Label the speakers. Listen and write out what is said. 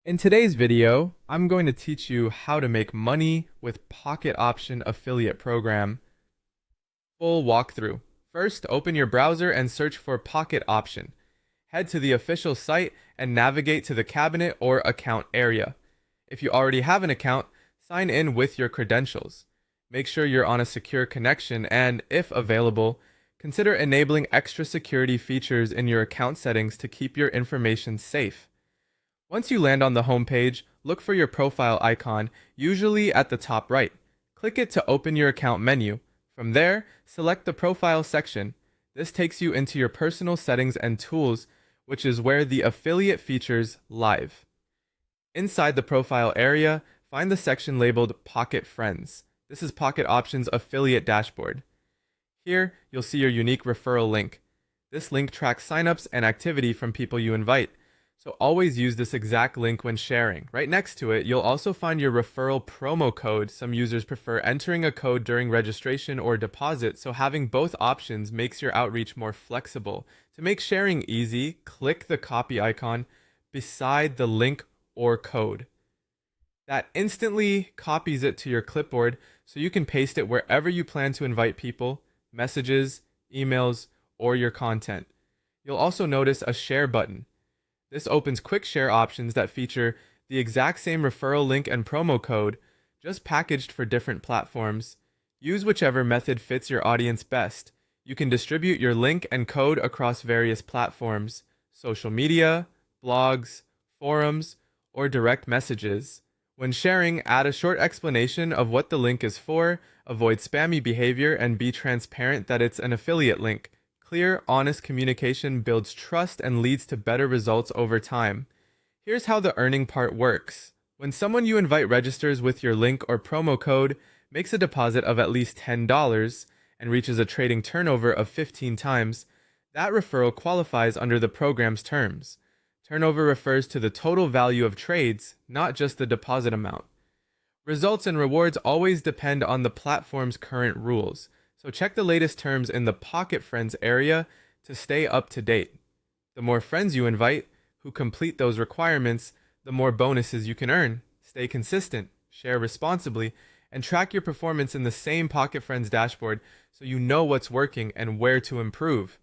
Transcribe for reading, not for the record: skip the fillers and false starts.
Speaker 1: In today's video, I'm going to teach you how to make money with Pocket Option Affiliate Program. Full walkthrough. First, open your browser and search for Pocket Option. Head to the official site and navigate to the cabinet or account area. If you already have an account, sign in with your credentials. Make sure you're on a secure connection and, if available, consider enabling extra security features in your account settings to keep your information safe. Once you land on the home page, look for your profile icon, usually at the top right. Click it to open your account menu. From there, select the profile section. This takes you into your personal settings and tools, which is where the affiliate features live. Inside the profile area, find the section labeled Pocket Friends. This is Pocket Options Affiliate Dashboard. Here, you'll see your unique referral link. This link tracks signups and activity from people you invite. So always use this exact link when sharing. Right next to it, you'll also find your referral promo code. Some users prefer entering a code during registration or deposit, so having both options makes your outreach more flexible. To make sharing easy, click the copy icon beside the link or code. That instantly copies it to your clipboard so you can paste it wherever you plan to invite people, messages, emails, or your content. You'll also notice a share button. This opens quick share options that feature the exact same referral link and promo code, just packaged for different platforms. Use whichever method fits your audience best. You can distribute your link and code across various platforms, social media, blogs, forums, or direct messages. When sharing, add a short explanation of what the link is for, avoid spammy behavior, and be transparent that it's an affiliate link. Clear, honest communication builds trust and leads to better results over time. Here's how the earning part works. When someone you invite registers with your link or promo code, makes a deposit of at least $10, and reaches a trading turnover of 15 times, that referral qualifies under the program's terms. Turnover refers to the total value of trades, not just the deposit amount. Results and rewards always depend on the platform's current rules. So check the latest terms in the Pocket Friends area to stay up to date. The more friends you invite who complete those requirements, the more bonuses you can earn. Stay consistent, share responsibly, and track your performance in the same Pocket Friends dashboard so you know what's working and where to improve.